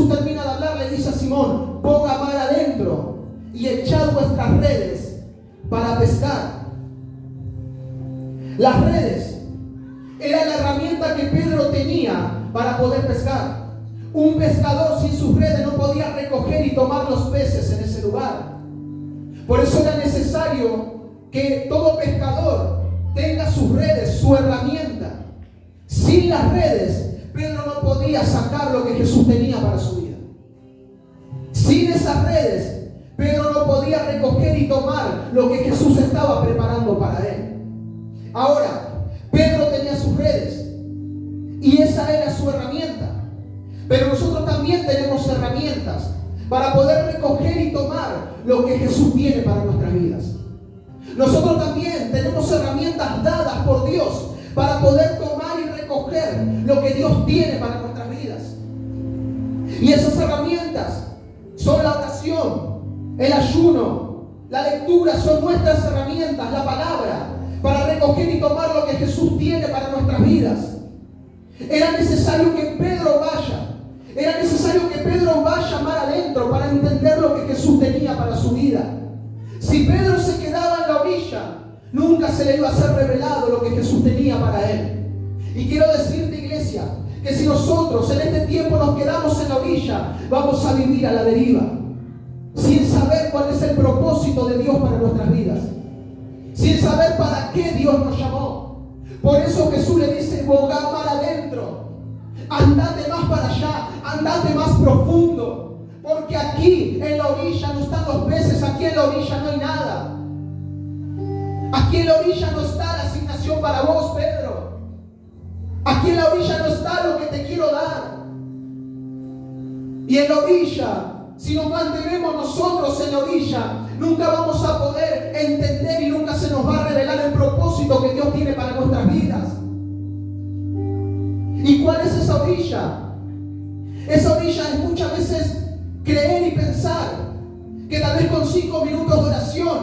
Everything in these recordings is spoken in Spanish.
Jesús termina de hablar, le dice a Simón: ponga mar adentro y echad vuestras redes para pescar. Las redes era la herramienta que Pedro tenía para poder pescar. Un pescador sin sus redes no podía recoger y tomar los peces en ese lugar. Por eso era necesario que todo pescador tenga sus redes, su herramienta. Sin las redes, Pedro no podía sacar lo que Jesús tenía para su vida. Sin esas redes, Pedro no podía recoger y tomar lo que Jesús estaba preparando para él. Ahora, Pedro tenía sus redes y esa era su herramienta. Pero nosotros también tenemos herramientas para poder recoger y tomar lo que Jesús tiene para nuestras vidas. Nosotros también tenemos herramientas dadas por Dios para poder tomar y recoger lo que Dios tiene para nuestras vidas. Y esas herramientas son la oración, el ayuno, la lectura, son nuestras herramientas, la palabra, para recoger y tomar lo que Jesús tiene para nuestras vidas. Era necesario que Pedro vaya mar adentro para entender lo que Jesús tenía para su vida. Si Pedro se quedaba en la orilla, nunca se le iba a ser revelado lo que Jesús tenía para él. Y quiero decirte, iglesia, que si nosotros en este tiempo nos quedamos en la orilla, vamos a vivir a la deriva, sin saber cuál es el propósito de Dios para nuestras vidas, sin saber para qué Dios nos llamó. Por eso Jesús le dice: bogad mar adentro, andate más para allá, andate más profundo. Porque aquí en la orilla no están los peces, aquí en la orilla no hay nada. Aquí en la orilla no está la asignación para vos, Pedro. Aquí en la orilla no está lo que te quiero dar. Y en la orilla, si nos mantenemos nosotros en la orilla, nunca vamos a poder entender y nunca se nos va a revelar el propósito que Dios tiene para nuestras vidas. ¿Y cuál es esa orilla? Esa orilla es muchas veces creer y pensar que tal vez con 5 minutos de oración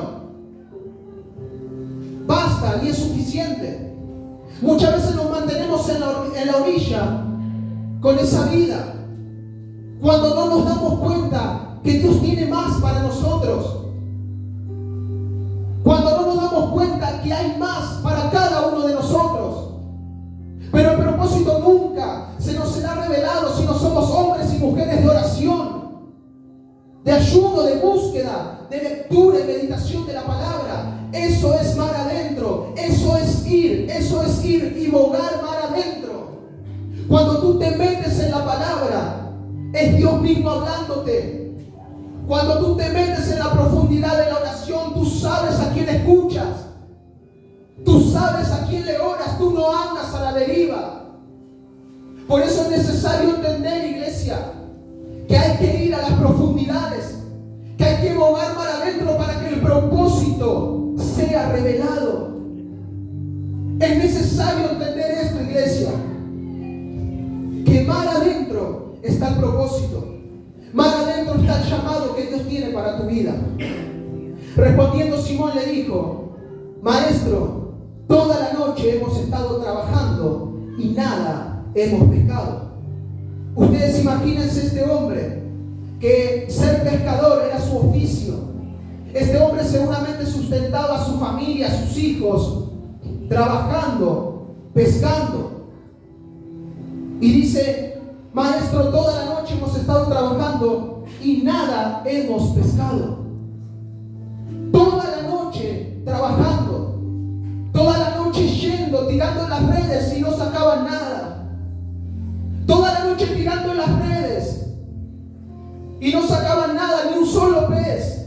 basta y es suficiente. Muchas veces nos mantenemos en la orilla con esa vida, cuando no nos damos cuenta que Dios tiene más para nosotros, cuando no nos damos cuenta que hay más para cada uno de nosotros. Pero el propósito nunca se nos será revelado si no somos hombres y mujeres de oración, de ayuno, de búsqueda, de lectura y meditación de la palabra. Eso es mar adentro, eso es ir y bogar mar adentro. Cuando tú te metes en la palabra, es Dios mismo hablándote. Cuando tú te metes en la profundidad de la oración, tú sabes a quién escuchas, tú sabes a quién le oras, tú no andas a la deriva. Por eso es necesario entender, iglesia, que hay que ir a las profundidades, que hay que bogar mar adentro para que el propósito sea revelado. Es necesario entender esto, iglesia, que mar adentro está el propósito, mar adentro está el llamado que Dios tiene para tu vida. Respondiendo, Simón le dijo: Maestro, toda la noche hemos estado trabajando y nada hemos pescado. Ustedes imagínense este hombre, que ser pescador era su oficio. Este hombre seguramente sustentaba a su familia, a sus hijos, trabajando, pescando. Y dice: Maestro, toda la noche hemos estado trabajando y nada hemos pescado. Toda la noche trabajando, toda la noche yendo, tirando las redes y no sacaban nada. Toda la noche tirando las redes y no sacaban nada, ni un solo pez.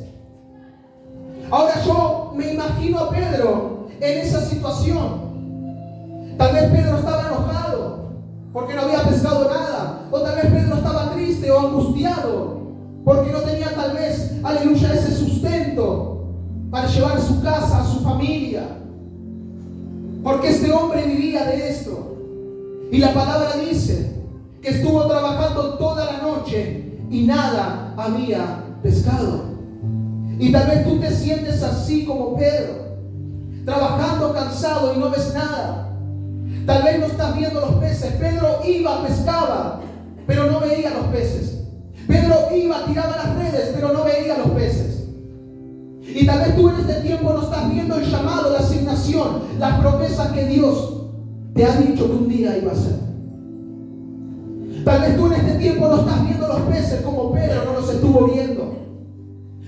Ahora yo me imagino a Pedro en esa situación. Tal vez Pedro estaba enojado porque no había pescado nada, o tal vez Pedro estaba triste o angustiado porque no tenía tal vez, aleluya, ese sustento para llevar a su casa, a su familia, porque este hombre vivía de esto. Y la palabra dice que estuvo trabajando toda la noche y nada había pescado. Y tal vez tú te sientes así como Pedro, trabajando cansado y no ves nada. Tal vez no estás viendo los peces. Pedro iba, pescaba, pero no veía los peces. Pedro iba, tiraba las redes, pero no veía los peces. Y tal vez tú en este tiempo no estás viendo el llamado, la asignación, las promesas que Dios te ha dicho que un día iba a hacer. Tal vez tú en este tiempo no estás viendo los peces como Pedro no los estuvo viendo.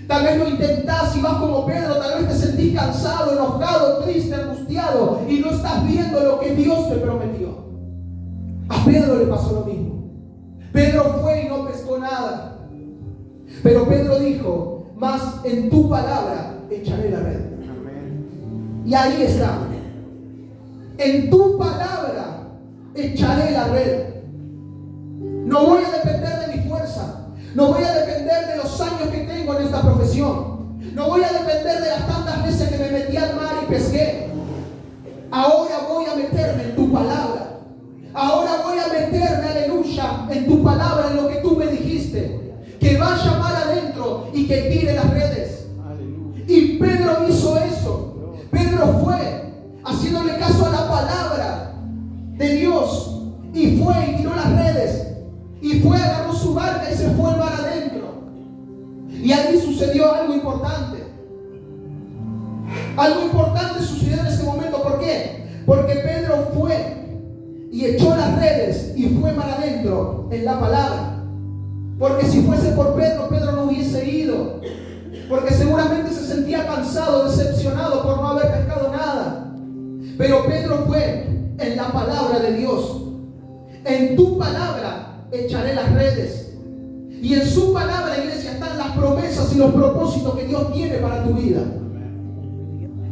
Tal vez lo intentás y vas como Pedro, tal vez te sentís cansado, enojado, triste, angustiado y no estás viendo lo que Dios te prometió. A Pedro le pasó lo mismo. Pedro fue y no pescó nada. Pero Pedro dijo, mas en tu palabra echaré la red. Amén. Y ahí está. En tu palabra echaré la red. No voy a depender de mi fuerza. No voy a depender de los años que tengo en esta profesión. No voy a depender de las tantas veces que me metí al mar y pesqué. Ahora voy a meterme en tu palabra. Ahora voy a meterme, aleluya, en tu palabra, en lo que tú me dijiste. Que vaya mar adentro y que tire las redes. Aleluya. Y Pedro hizo eso. Pedro fue haciéndole caso a la palabra de Dios. Y fue y tiró las redes. Y fue, agarró su barca y se fue al mar adentro. Y ahí sucedió algo importante. Algo importante sucedió en ese momento. ¿Por qué? Porque Pedro fue y echó las redes y fue mar adentro en la palabra. Porque si fuese por Pedro, Pedro no hubiese ido. Porque seguramente se sentía cansado, decepcionado por no haber pescado nada. Pero Pedro fue en la palabra de Dios. En tu palabra echaré las redes. Y en su palabra, iglesia, están las promesas y los propósitos que Dios tiene para tu vida.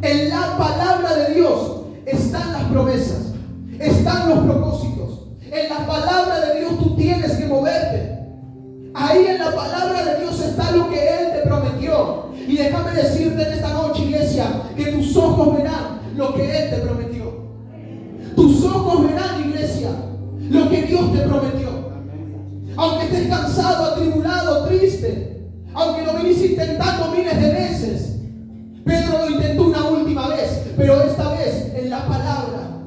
En la palabra de Dios están las promesas, están los propósitos. En la palabra de Dios tú tienes que moverte. Ahí en la palabra de Dios está lo que Él te prometió. Y déjame decirte en esta noche, iglesia, que tus ojos verán lo que Él te prometió. Tus ojos verán, iglesia, lo que Dios te prometió. Aunque estés cansado, atribulado, triste, aunque lo venís intentando miles de veces, Pedro lo intentó una última vez, pero esta vez en la palabra.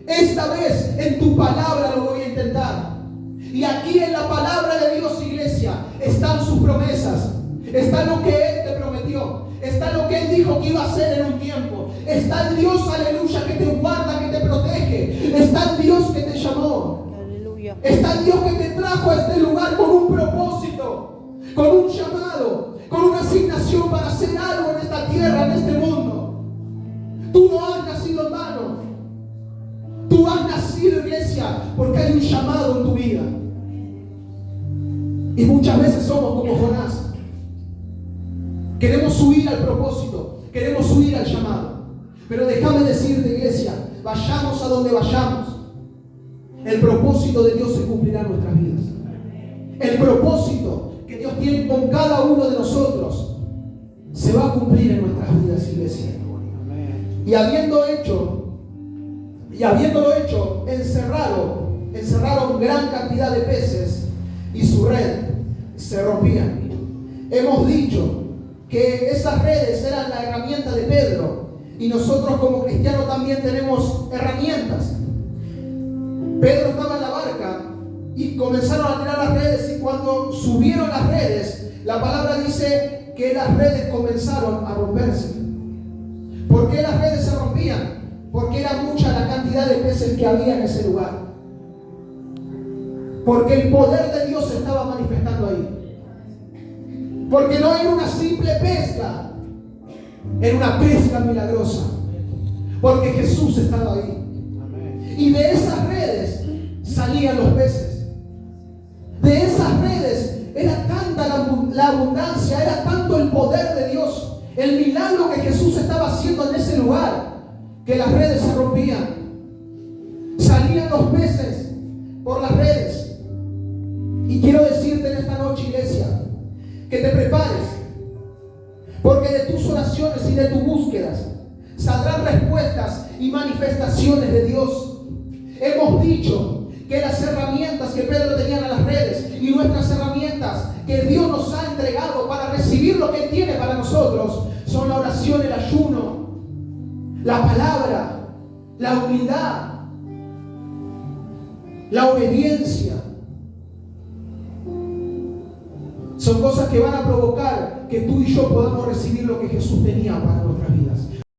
Esta vez en tu palabra lo voy a intentar. Y aquí en la palabra de Dios, iglesia, están sus promesas. Está lo que Él te prometió. Está lo que Él dijo que iba a hacer en un tiempo. Está el Dios, aleluya, que te guarda, que te protege. Está el Dios que te llamó. Aleluya. Está el Dios que te trajo a este lugar con un propósito, con un llamado, con una asignación para hacer algo en esta tierra, en este mundo. Tú no has nacido en vano. Tú has nacido, iglesia, porque hay un llamado en tu vida. Y muchas veces somos como Jonás. Queremos huir al propósito, queremos huir al llamado. Pero déjame decirte, iglesia, vayamos a donde vayamos, el propósito de Dios se cumplirá en nuestras vidas. El propósito que Dios tiene con cada uno de nosotros se va a cumplir en nuestras vidas, iglesia. Y habiéndolo hecho, encerraron gran cantidad de peces y su red se rompía. Hemos dicho que esas redes eran la herramienta de Pedro y nosotros como cristianos también tenemos herramientas. Pedro estaba en la barca y comenzaron a tirar las redes, y cuando subieron las redes, la palabra dice que las redes comenzaron a romperse. ¿Por qué las redes se rompían? Porque era mucha la cantidad de peces que había en ese lugar. Porque el poder de Dios se estaba manifestando ahí. Porque no era una simple pesca, era una pesca milagrosa. Porque Jesús estaba ahí. Y de esas redes salían los peces. De esas redes era tanta la abundancia, era tanto el poder de Dios, el milagro que Jesús estaba haciendo en ese lugar, que las redes se rompían. Salían los peces por las redes. Y quiero decirte en esta noche, iglesia, que te prepares, porque de tus oraciones y de tus búsquedas saldrán respuestas y manifestaciones de Dios. Hemos dicho que las herramientas que Pedro tenía en las redes y nuestras herramientas que Dios nos ha entregado para recibir lo que Él tiene para nosotros son la oración, el ayuno, la palabra, la humildad, la obediencia. Son cosas que van a provocar que tú y yo podamos recibir lo que Jesús tenía para nosotros.